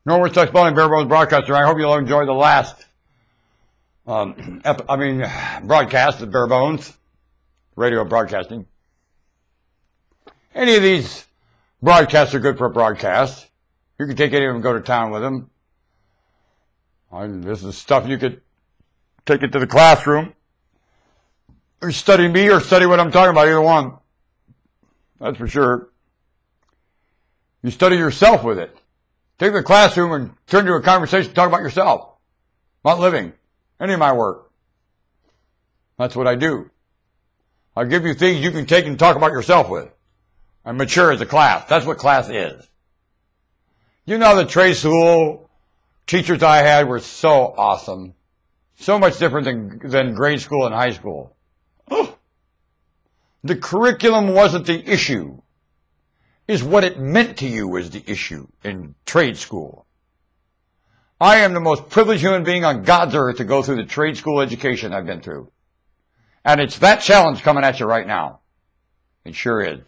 Norwood Such Bowling Bare Bones Broadcaster. I hope you'll enjoy the last broadcast of Bare Bones radio broadcasting. Any of these broadcasts are good for a broadcast. You can take any of them and go to town with them. This is stuff you could take it to the classroom, or study me, or study what I'm talking about, either one. That's for sure. You study yourself with it. Take it to the classroom and turn to a conversation, talk about yourself. Not living. Any of my work. That's what I do. I'll give you things you can take and talk about yourself with. And mature as a class. That's what class is. You know, the trade school teachers I had were so awesome. So much different than grade school and high school. Oh. The curriculum wasn't the issue. Is what it meant to you was the issue in trade school. I am the most privileged human being on God's earth to go through the trade school education I've been through. And it's that challenge coming at you right now. It sure is.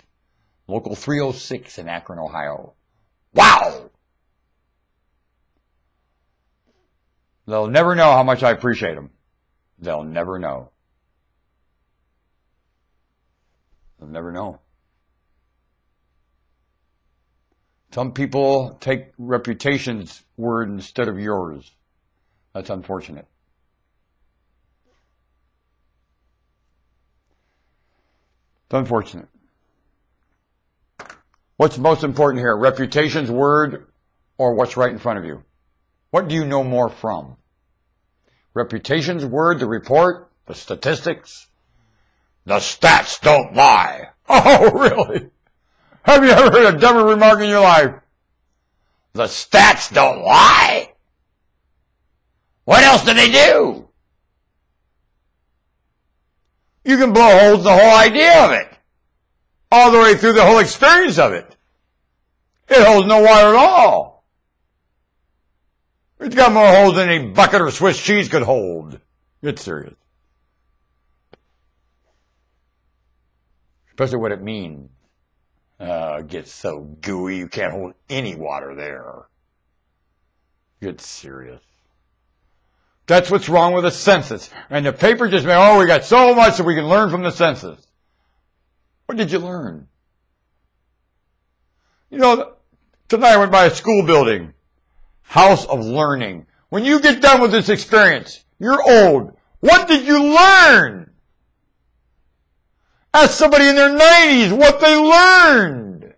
Local 306 in Akron, Ohio. Wow! They'll never know how much I appreciate them. They'll never know. They'll never know. Some people take reputation's word instead of yours. That's unfortunate. It's unfortunate. What's most important here? Reputation's word or what's right in front of you? What do you know more from? Reputation's word, the report, the statistics? The stats don't lie. Oh, really? Have you ever heard a dumber remark in your life? The stats don't lie? What else do they do? You can blow holes in the whole idea of it. All the way through the whole experience of it. It holds no water at all. It's got more holes than any bucket or Swiss cheese could hold. Get serious. Especially what it means. It gets so gooey you can't hold any water there. Get serious. That's what's wrong with the census. And the paper just made, oh, we got so much that we can learn from the census. What did you learn? You know, tonight I went by a school building. House of Learning. When you get done with this experience, you're old. What did you learn? Ask somebody in their 90s what they learned.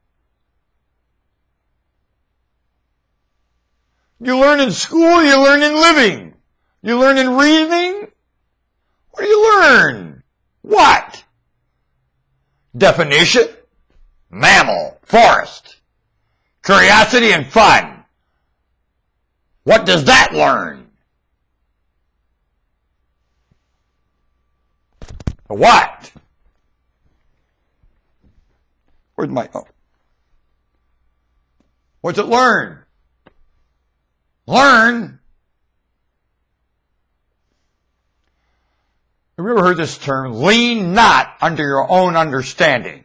You learn in school, you learn in living. You learn in reasoning. What do you learn? What? Definition, mammal, forest, curiosity and fun. What does that learn? What? Where's my, oh. What's it learn? Learn? Have you ever heard this term? Lean not unto your own understanding,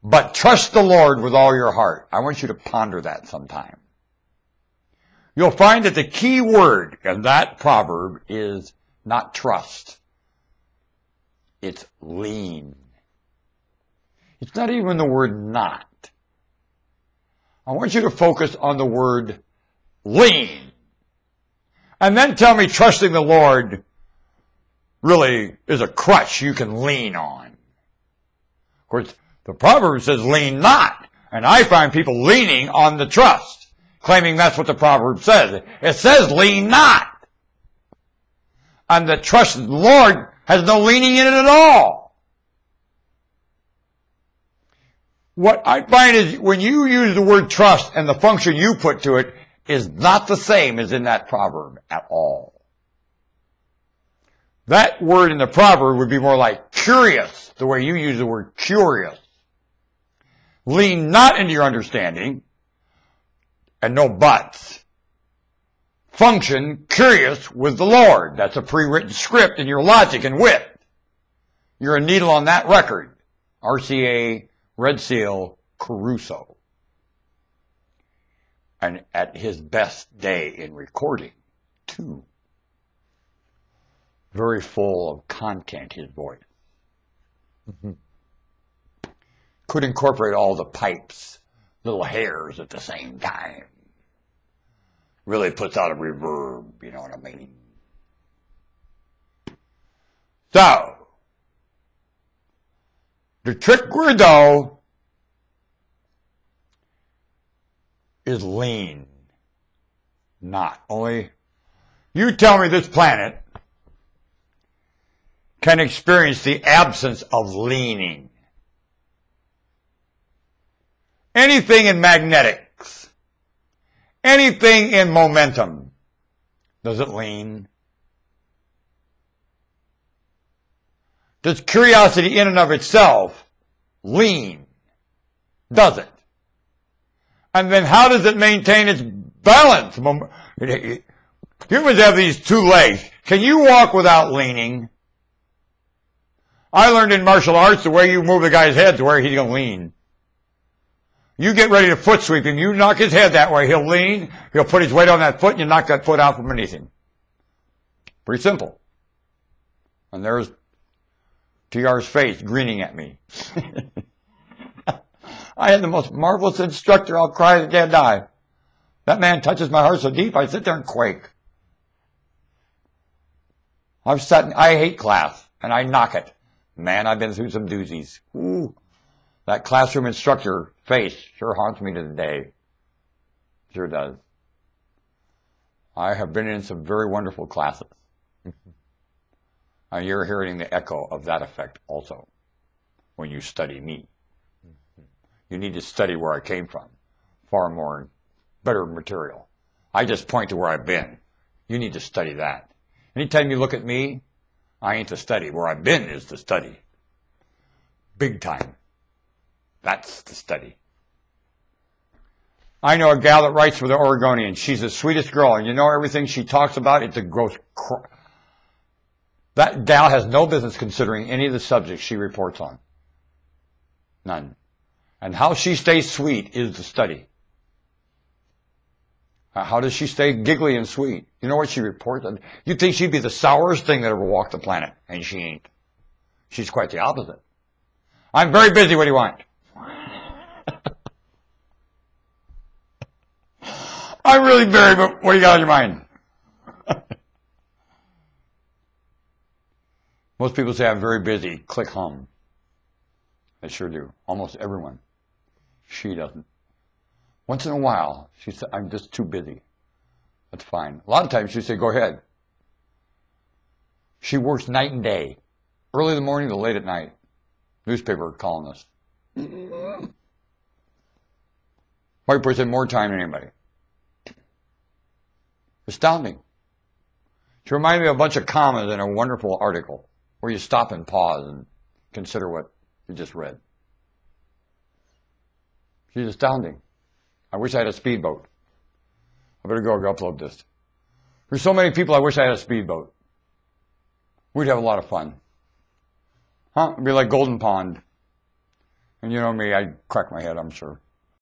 but trust the Lord with all your heart. I want you to ponder that sometime. You'll find that the key word in that proverb is not trust. It's lean. It's not even the word not. I want you to focus on the word lean. And then tell me trusting the Lord really is a crutch you can lean on. Of course, the proverb says lean not. And I find people leaning on the trust, claiming that's what the proverb says. It says lean not. And the trust in the Lord has no leaning in it at all. What I find is when you use the word trust and the function you put to it is not the same as in that proverb at all. That word in the proverb would be more like curious, the way you use the word curious. Lean not into your understanding, and no buts. Function curious with the Lord. That's a pre-written script in your logic and wit. You're a needle on that record. RCA, Red Seal, Caruso. and at his best day in recording, too. Very full of content, his voice. Could incorporate all the pipes, little hairs at the same time. Really puts out a reverb, you know what I mean? So, the trick word, though, is lean. Not only. You tell me this planet can experience the absence of leaning. Anything in magnetics, anything in momentum, does it lean? Does curiosity in and of itself lean? Does it? And then how does it maintain its balance? Humans have these two legs. Can you walk without leaning? I learned in martial arts the way you move the guy's head to where he's going to lean. You get ready to foot sweep him. You knock his head that way. He'll lean. He'll put his weight on that foot, and you knock that foot out from beneath him. Pretty simple. And there's TR's face grinning at me. I had the most marvelous instructor. I'll cry the day I die. That man touches my heart so deep, I sit there and quake. I hate class, and I knock it. Man, I've been through some doozies. Ooh, that classroom instructor face sure haunts me to the day. Sure does. I have been in some very wonderful classes. And you're hearing the echo of that effect also when you study me. You need to study where I came from. Far more, better material. I just point to where I've been. You need to study that. Anytime you look at me, I ain't to study. Where I've been is to study. Big time. That's the study. I know a gal that writes for the Oregonian. She's the sweetest girl, and you know everything she talks about, it's a gross That gal has no business considering any of the subjects she reports on. None. And how she stays sweet is the study. How does she stay giggly and sweet? You know what she reports on? You'd think she'd be the sourest thing that ever walked the planet, and she ain't. She's quite the opposite. I'm very busy, what do you want? I'm really very, but what do you got on your mind? Most people say I'm very busy. Click hum. They sure do. Almost everyone. She doesn't. Once in a while, she said, I'm just too busy. That's fine. A lot of times she say, go ahead. She works night and day. Early in the morning to late at night. Newspaper columnist. Probably puts in more time than anybody. Astounding. She reminded me of a bunch of commas in a wonderful article where you stop and pause and consider what you just read. She's astounding. I wish I had a speedboat. I better go upload this. There's so many people I wish I had a speedboat. We'd have a lot of fun. Huh? It'd be like Golden Pond. And you know me, I'd crack my head, I'm sure.